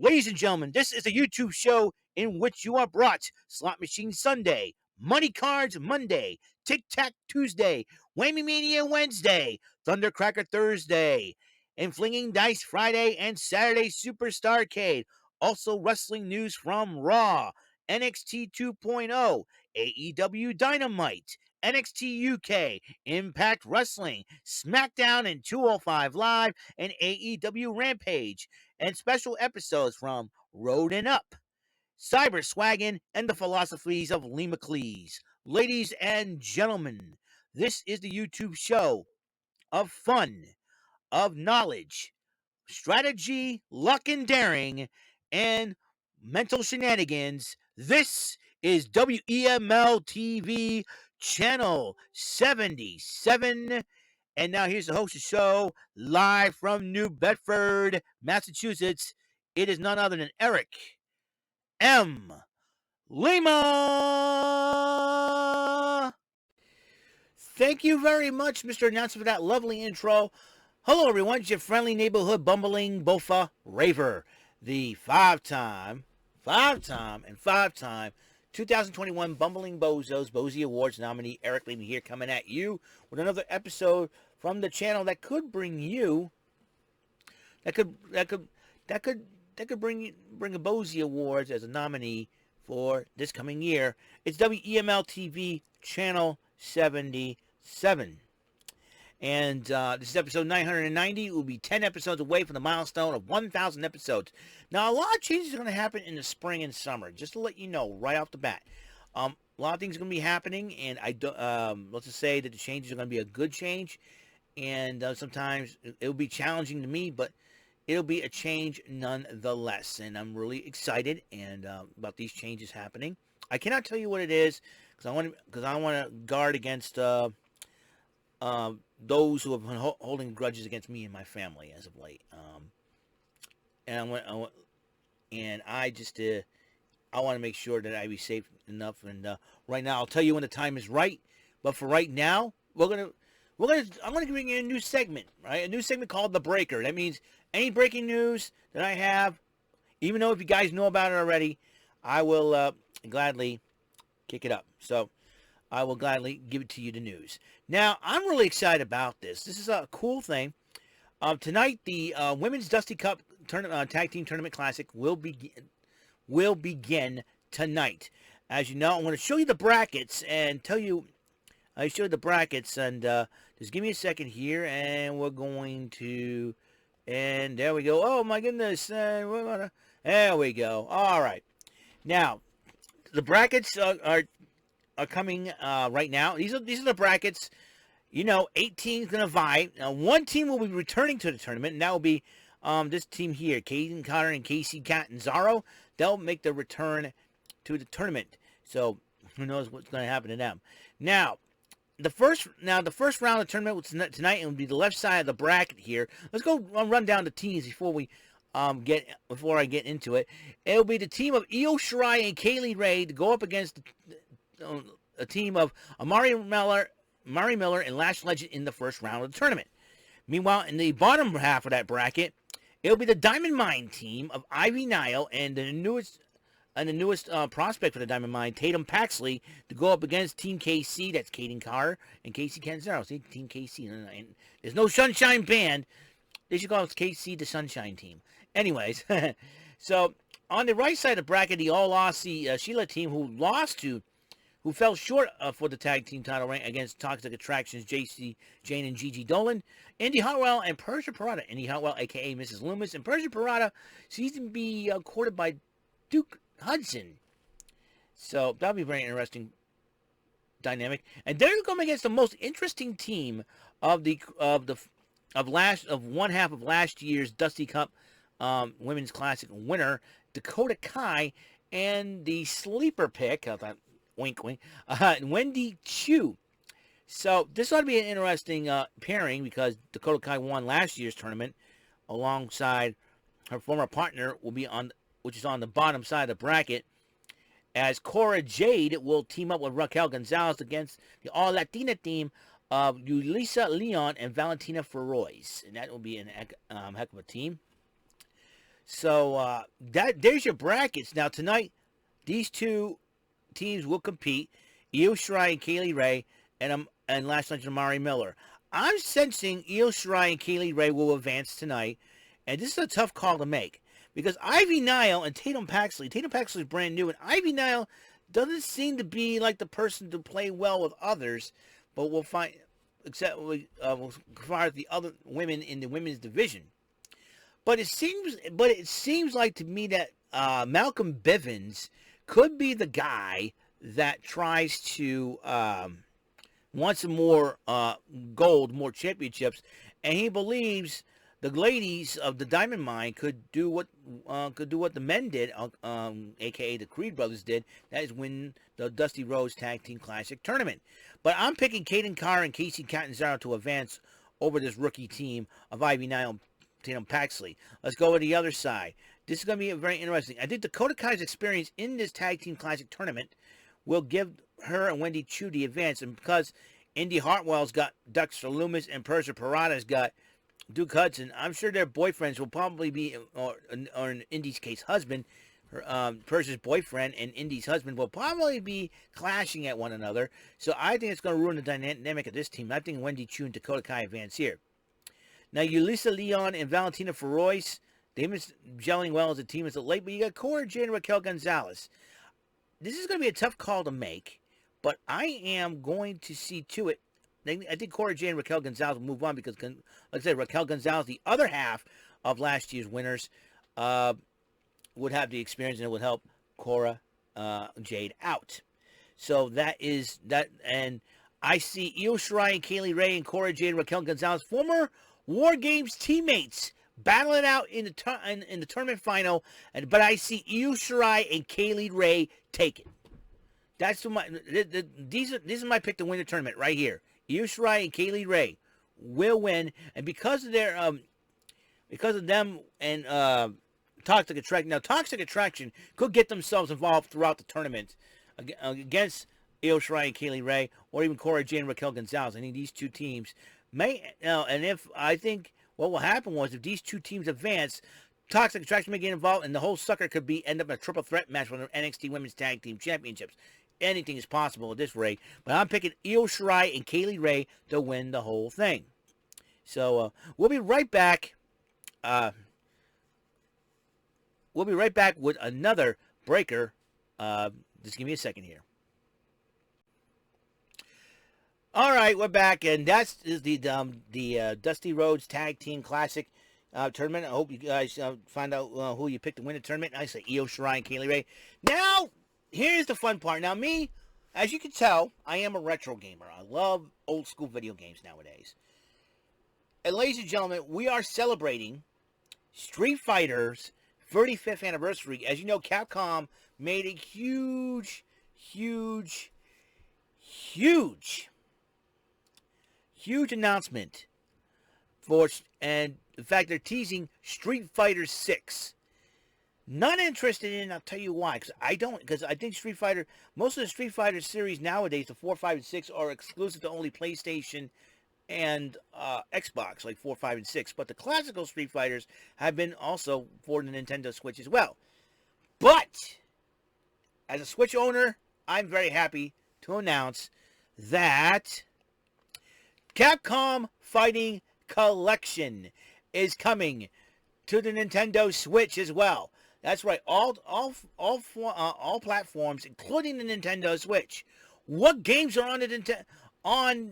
Ladies and gentlemen, this is a YouTube show in which you are brought Slot Machine Sunday, Money Cards Monday, Tic Tac Tuesday, Whammy Mania Wednesday, Thundercracker Thursday, and Flinging Dice Friday and Saturday Superstarcade. Also, wrestling news from Raw, NXT 2.0, AEW Dynamite, NXT UK, Impact Wrestling, SmackDown and 205 Live, and AEW Rampage, and special episodes from Road and Up, Cyber Swaggin', and the philosophies of Lee McLeese. Ladies and gentlemen, this is the YouTube show of fun, of knowledge, strategy, luck and daring, and mental shenanigans. This is WEML-TV Channel 77. And now here's the host of the show, live from New Bedford, Massachusetts. It is none other than Eric M. Lima. Thank you very much, Mr. Announcer, for that lovely intro. Hello, everyone. It's your friendly neighborhood bumbling bofa raver, the five-time 2021 Bumbling Bozos Bozy Awards nominee Eric Lima here, coming at you with another episode from the channel that could bring you that could bring a Bozy Awards as a nominee for this coming year. It's WEML TV Channel 77. And this is episode 990. It will be 10 episodes away from the milestone of 1,000 episodes. Now, a lot of changes are going to happen in the spring and summer, just to let you know right off the bat. A lot of things are going to be happening, and let's just say that the changes are going to be a good change. And sometimes it'll be challenging to me, but it'll be a change nonetheless. And I'm really excited about these changes happening. I cannot tell you what it is because I want to guard against those who have been holding grudges against me and my family as of late. I want to make sure that I be safe enough. And right now, I'll tell you when the time is right. But for right now, I'm gonna bring in a new segment, right? A new segment called The Breaker. That means any breaking news that I have, even though if you guys know about it already, I will gladly kick it up. So I will gladly give it to you, the news. Now, I'm really excited about this. This is a cool thing. Tonight, the Women's Dusty Cup Tag Team Tournament Classic will begin tonight. As you know, I'm going to show you the brackets and tell you. I showed the brackets, and just give me a second here, and we're going to. And there we go. Oh my goodness! There we go. All right. Now, the brackets are coming right now. These are the brackets. 8 teams going to vie. Now, one team will be returning to the tournament, and that will be this team here, Caden Cotter and Casey Catanzaro. They'll make their return to the tournament. So, who knows what's going to happen to them. Now, the first round of the tournament tonight will be the left side of the bracket here. Let's go run down the teams before I get into it. It'll be the team of Io Shirai and Kaylee Ray to go up against a team of Mari Miller and Lash Legend in the first round of the tournament. Meanwhile, in the bottom half of that bracket, it'll be the Diamond Mine team of Ivy Nile and the newest prospect for the Diamond Mine, Tatum Paxley, to go up against Team KC. That's Caden Carr and Casey Canzaro. See, Team KC. And there's no Sunshine Band. They should call it KC the Sunshine Team. Anyways, so on the right side of the bracket, the All Aussie Sheila team, who fell short for the tag team title rank against Toxic Attractions, JC Jane and Gigi Dolan, Indy Hartwell and Persia Parada. Indy Hartwell, a.k.a. Mrs. Loomis, and Persia Parada seems to be courted by Duke Hudson. So that'll be a very interesting dynamic. And they're going against the most interesting team of one half of last year's Dusty Cup Women's Classic winner, Dakota Kai, and the sleeper pick. I thought, wink, wink. Wendy Chu. So this ought to be an interesting pairing because Dakota Kai won last year's tournament alongside her former partner, which is on the bottom side of the bracket, as Cora Jade will team up with Raquel Gonzalez against the All-Latina team of Yulisa Leon and Valentina Feroz. And that will be a heck of a team. So there's your brackets. Now tonight, these two teams will compete: Io Shirai and Kaylee Ray, and last night's Amari Miller. I'm sensing Io Shirai and Kaylee Ray will advance tonight, and this is a tough call to make because Ivy Nile and Tatum Paxley. Tatum Paxley is brand new, and Ivy Nile doesn't seem to be like the person to play well with others. But we'll find, except we'll fire the other women in the women's division. But it seems like to me that Malcolm Bivens could be the guy that tries to want some more gold, more championships, and he believes the ladies of the Diamond Mine could do what the men did, aka the Creed brothers did. That is win the Dusty Rhodes Tag Team Classic tournament. But I'm picking Kaden Carr and Casey Catanzaro to advance over this rookie team of Ivy Nile, Tatum Paxley. Let's go to the other side. This is going to be very interesting. I think Dakota Kai's experience in this Tag Team Classic tournament will give her and Wendy Chu the advance. And because Indy Hartwell's got Dexter Loomis and Persia Parada's got Duke Hudson, I'm sure their boyfriends will probably be, or in Indy's case, husband, Persia's boyfriend and Indy's husband will probably be clashing at one another. So I think it's going to ruin the dynamic of this team. I think Wendy Chu and Dakota Kai advance here. Now, Yulisa Leon and Valentina Feroz, they've been gelling well as a team as of late, but you got Cora Jade and Raquel Gonzalez. This is going to be a tough call to make, but I am going to see to it. I think Cora Jade and Raquel Gonzalez will move on because, like I said, Raquel Gonzalez, the other half of last year's winners, would have the experience and it would help Cora Jade out. So that is that, and I see Io Shirai and Kaylee Ray and Cora Jade and Raquel Gonzalez, former War Games teammates, battle it out in the tournament final. But I see Io Shirai and Kaylee Ray take it. That's my these are my pick to win the tournament right here. Io Shirai and Kaylee Ray will win, and because of them and Toxic Attraction. Now, Toxic Attraction could get themselves involved throughout the tournament against Io Shirai and Kaylee Ray, or even Cora Jade and Raquel Gonzalez. I think these two teams may, and if I think what will happen was if these two teams advance, Toxic Attraction may get involved, and the whole sucker could end up in a triple threat match for the NXT Women's Tag Team Championships. Anything is possible at this rate, but I'm picking Io Shirai and Kaylee Ray to win the whole thing. So we'll be right back. We'll be right back with another breaker. Just give me a second here. All right, we're back, and that's the Dusty Rhodes Tag Team Classic tournament. I hope you guys find out who you picked to win the tournament. I say Io Shirai and Kaylee Ray. Now, here's the fun part. Now, me, as you can tell, I am a retro gamer. I love old school video games nowadays. And ladies and gentlemen, we are celebrating Street Fighter's 35th anniversary. As you know, Capcom made a huge announcement for, and in fact, they're teasing Street Fighter 6. Not interested in, I'll tell you why, because I think Street Fighter, most of the Street Fighter series nowadays, the 4, 5, and 6, are exclusive to only PlayStation and Xbox, like 4, 5, and 6. But the classical Street Fighters have been also for the Nintendo Switch as well. But, as a Switch owner, I'm very happy to announce that Capcom Fighting Collection is coming to the Nintendo Switch as well. That's right, all platforms, including the Nintendo Switch. What games are on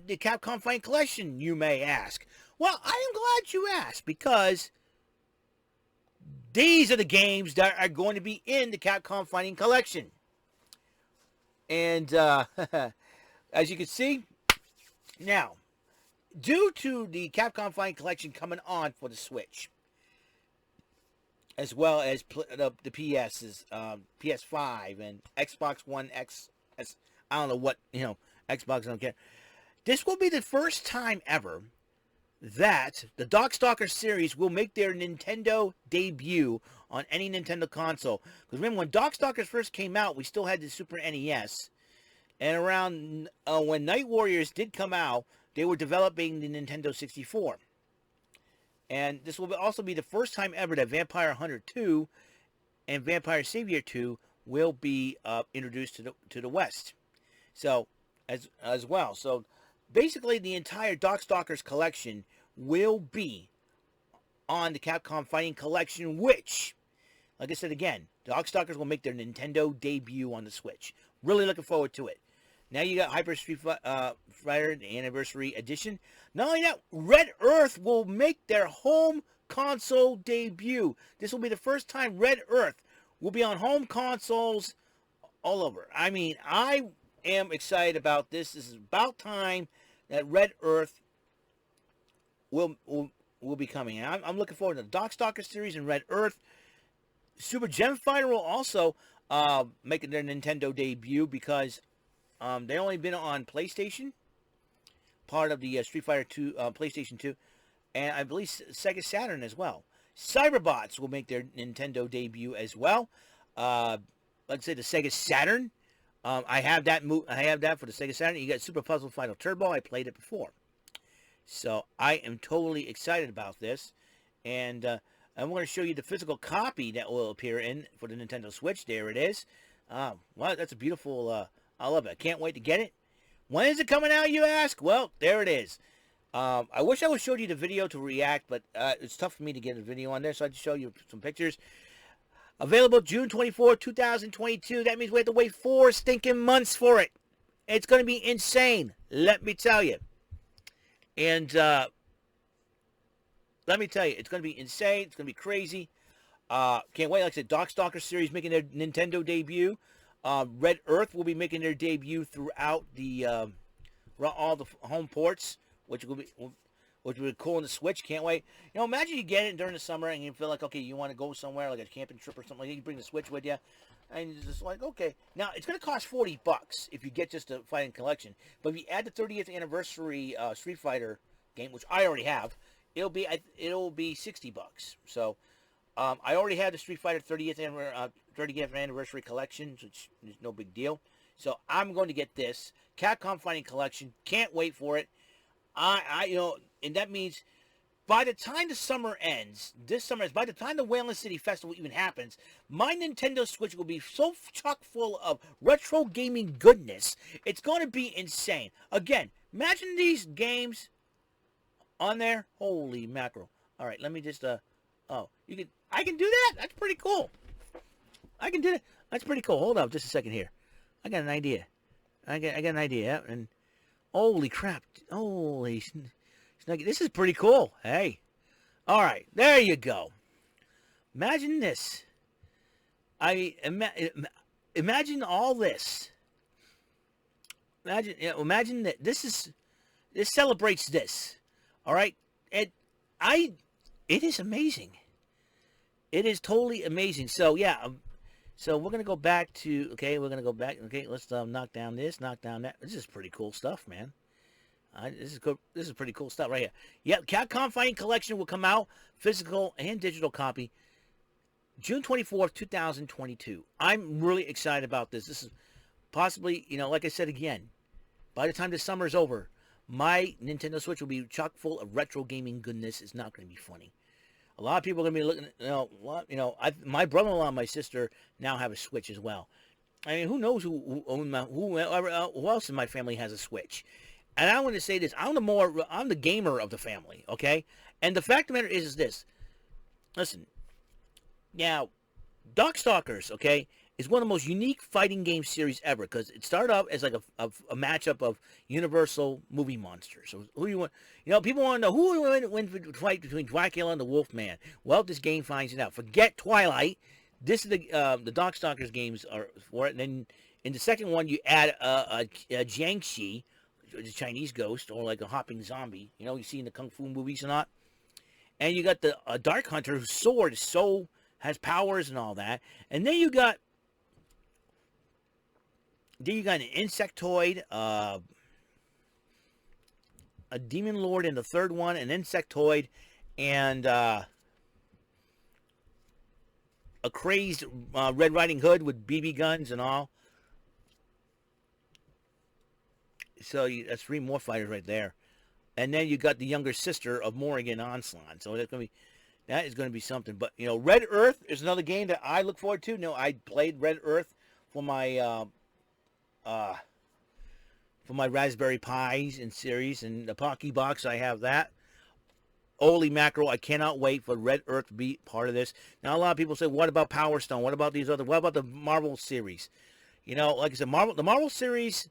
the Capcom Fighting Collection, you may ask? Well, I am glad you asked, because these are the games that are going to be in the Capcom Fighting Collection. And as you can see, now, due to the Capcom Fighting Collection coming on for the Switch, as well as the PS's, PS5 and Xbox One X, I don't know what, Xbox, I don't care. This will be the first time ever that the Darkstalker series will make their Nintendo debut on any Nintendo console. Because remember, when Darkstalkers first came out, we still had the Super NES. And around when Night Warriors did come out, they were developing the Nintendo 64. And this will also be the first time ever that Vampire Hunter 2 and Vampire Savior 2 will be introduced to the West. So, as well. So, basically, the entire Darkstalkers collection will be on the Capcom Fighting Collection, which, like I said again, Darkstalkers will make their Nintendo debut on the Switch. Really looking forward to it. Now you got Hyper Street Fighter, the Anniversary Edition. Not only that, Red Earth will make their home console debut. This will be the first time Red Earth will be on home consoles all over. I mean, I am excited about this. This is about time that Red Earth will be coming. And I'm looking forward to the Darkstalker series and Red Earth. Super Gem Fighter will also make their Nintendo debut because they only been on PlayStation, part of the Street Fighter 2, PlayStation 2, and I believe Sega Saturn as well. Cyberbots will make their Nintendo debut as well. Let's say the Sega Saturn. I have that for the Sega Saturn. You got Super Puzzle Fighter Turbo. I played it before, so I am totally excited about this, and I'm going to show you the physical copy that will appear in for the Nintendo Switch. There it is. Well, that's a beautiful. I love it. I can't wait to get it. When is it coming out, you ask? Well, there it is. I wish I would show you the video to react, but it's tough for me to get a video on there, so I just show you some pictures. Available June 24, 2022. That means we have to wait 4 stinking months for it. It's going to be insane, let me tell you. And let me tell you, it's going to be insane. It's going to be crazy. Can't wait. Like I said, Darkstalker series making their Nintendo debut. Red Earth will be making their debut throughout the all the home ports, which will be cool in the Switch. Can't wait. You know, imagine you get it during the summer and you feel like, okay, you want to go somewhere like a camping trip or something like that. You bring the Switch with you, and you're just like, okay. Now it's going to cost $40 if you get just a Fighting Collection, but if you add the 30th anniversary Street Fighter game, which I already have, it'll be $60. So. I already have the Street Fighter 30th anniversary collection, which is no big deal. So I'm going to get this Capcom Fighting Collection. Can't wait for it. And that means by the time the summer ends, by the time the Wayland City Festival even happens, my Nintendo Switch will be so chock full of retro gaming goodness. It's going to be insane. Again, imagine these games on there. Holy mackerel! All right, let me just I can do that? That's pretty cool. I can do that. That's pretty cool. Hold up just a second here. I got an idea. I got an idea. And holy crap. Holy. This is pretty cool. Hey. All right. There you go. Imagine this. Imagine all this. Imagine that this celebrates this. All right. It is amazing. It is totally amazing. So, yeah. So, we're going to go back to... Okay, we're going to go back. Okay, let's knock down this, knock down that. This is pretty cool stuff, man. This is pretty cool stuff right here. Yep, Capcom Fighting Collection will come out. Physical and digital copy. June 24th, 2022. I'm really excited about this. This is possibly, like I said again, by the time the summer is over, my Nintendo Switch will be chock full of retro gaming goodness. It's not going to be funny. A lot of people are going to be looking, my brother-in-law and my sister now have a Switch as well. I mean, who knows who else in my family has a Switch? And I want to say this, I'm the gamer of the family, okay? And the fact of the matter is this. Listen, now, Darkstalkers, okay, is one of the most unique fighting game series ever because it started out as like a matchup of Universal movie monsters. So who you want? People want to know who will win the fight between Dracula and the Wolfman. Well, this game finds it out. Forget Twilight. This is the Darkstalkers games are for it. And then in the second one, you add a Jiangxi, the Chinese ghost, or like a hopping zombie. You see in the kung fu movies and all. And you got the Dark Hunter whose sword has powers and all that. And then you got an Insectoid, a Demon Lord in the third one, an Insectoid, and a crazed Red Riding Hood with BB guns and all. So that's 3 more fighters right there. And then you got the younger sister of Morrigan Onslaught. So that is going to be something. But, you know, Red Earth is another game that I look forward to. You know, I played Red Earth for my Raspberry Pis and series. And the Pocky Box, I have that. Holy mackerel, I cannot wait for Red Earth to be part of this. Now, a lot of people say, what about Power Stone? What about these other, what about the Marvel series? You know, like I said, the Marvel series,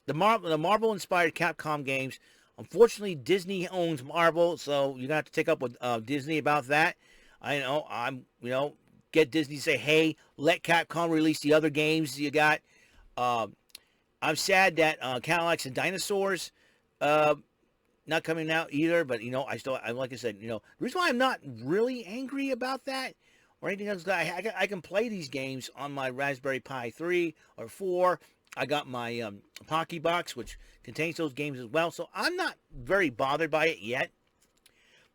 the Marvel-inspired Capcom games, unfortunately, Disney owns Marvel, so you're going to have to take up with Disney about that. I know, get Disney to say, hey, let Capcom release the other games you got. I'm sad that Cadillacs and Dinosaurs, not coming out either, but, you know, like I said, you know, the reason why I'm not really angry about that or anything else, I can play these games on my Raspberry Pi 3 or 4. I got my Pocky Box, which contains those games as well, so I'm not very bothered by it yet.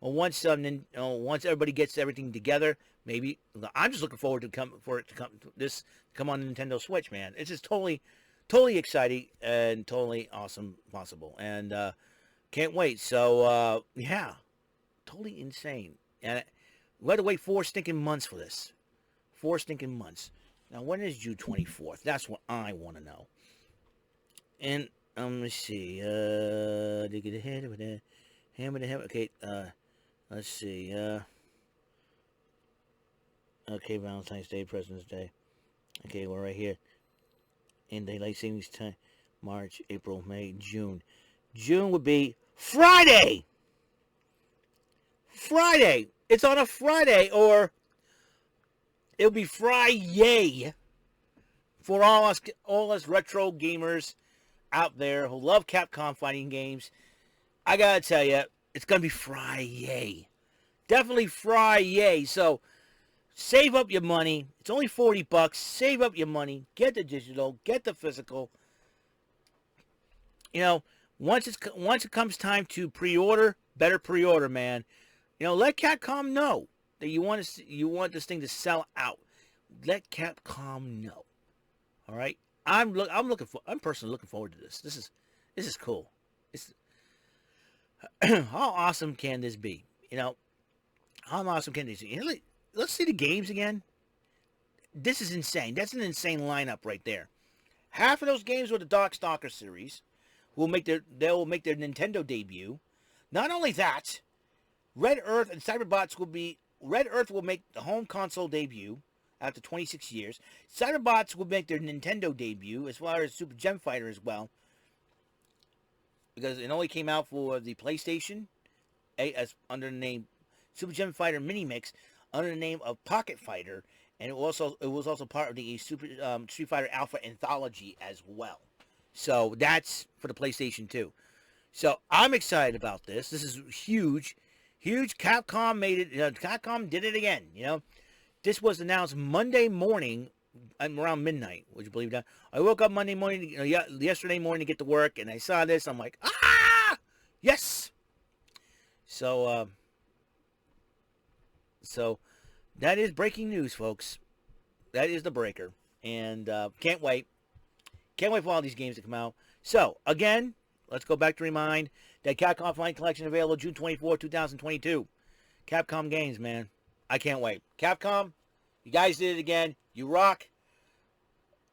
Well, once everybody gets everything together, maybe I'm just looking forward to come on Nintendo Switch, man. It's just totally exciting and totally awesome possible, and can't wait. So, yeah, totally insane. And we had to wait 4 stinking months for this. 4 stinking months. Now, when is June 24th? That's what I want to know. And, let's see. Okay, let's see. Okay, Valentine's Day, President's Day. Okay, we're right here. In daylight savings time. March, April, May, June. June would be Friday! Friday! It's on a Friday, or it'll be Friday for all us retro gamers out there who love Capcom fighting games. I gotta tell you, it's gonna be Friday. Definitely Friday. So save up your money. It's only $40. Save up your money. Get the digital. Get the physical. You know, once it comes time to pre-order, better pre-order, man. You know, let Capcom know that you want this thing to sell out. Let Capcom know. All right, I'm personally looking forward to this. This is cool. How awesome can this be? You know, how awesome can this be? You know, let's see the games again. This is insane. That's an insane lineup right there. Half of those games were the Darkstalker series. They will make their Nintendo debut. Not only that, Red Earth and Cyberbots Red Earth will make the home console debut after 26 years. Cyberbots will make their Nintendo debut, as well as Super Gem Fighter as well, because it only came out for the PlayStation, as under the name Super Gem Fighter Mini Mix, under the name of Pocket Fighter, and it was also part of the Street Fighter Alpha Anthology as well. So that's for the PlayStation 2. So I'm excited about this. This is huge. Huge. Capcom made it. Capcom did it again. You know, this was announced Monday morning around midnight. Would you believe that? I woke up Monday morning, yesterday morning to get to work, and I saw this. I'm like, yes. So that is breaking news, folks. That is the breaker, and can't wait. Can't wait for all these games to come out. So, again, let's go back to remind that Capcom Fighting Collection available June 24, 2022. Capcom games, man. I can't wait. Capcom, you guys did it again. You rock.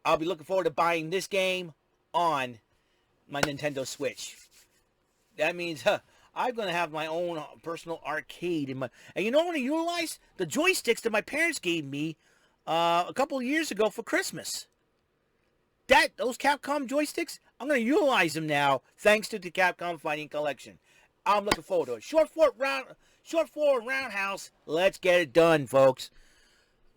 I'll be looking forward to buying this game on my Nintendo Switch. That means I'm going to have my own personal arcade. And you know what I'm going to utilize? The joysticks that my parents gave me a couple of years ago for Christmas. Those Capcom joysticks, I'm going to utilize them now, thanks to the Capcom Fighting Collection. I'm looking forward to it. Short forward roundhouse. Let's get it done, folks.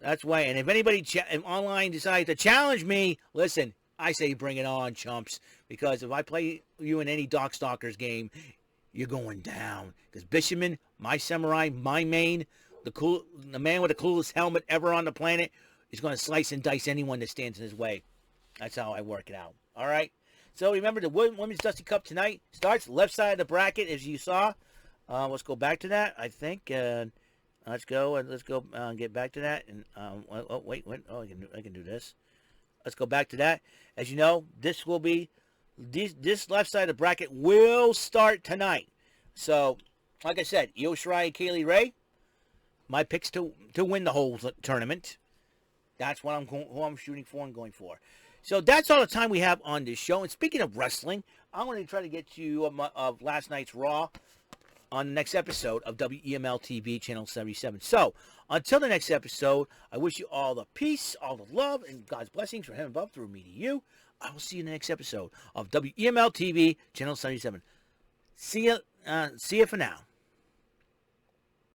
That's why. And if anybody online decides to challenge me, listen, I say bring it on, chumps. Because if I play you in any Darkstalkers game, you're going down. Because Bishamon, my samurai, my main, the man with the coolest helmet ever on the planet, is going to slice and dice anyone that stands in his way. That's how I work it out. All right? So remember, the Women's Dusty Cup tonight starts left side of the bracket, as you saw. Let's go back to that, I think. Let's go get back to that. And wait. Oh, I can do this. Let's go back to that. As you know, this left side of the bracket will start tonight. So, like I said, Io Shirai and Kaylee Ray, my picks to win the whole tournament. That's what who I'm shooting for and going for. So that's all the time we have on this show. And speaking of wrestling, I'm going to try to get to you of last night's Raw on the next episode of WEML-TV Channel 77. So, until the next episode, I wish you all the peace, all the love, and God's blessings from heaven above through me to you. I will see you in the next episode of WEML-TV Channel 77. See you for now.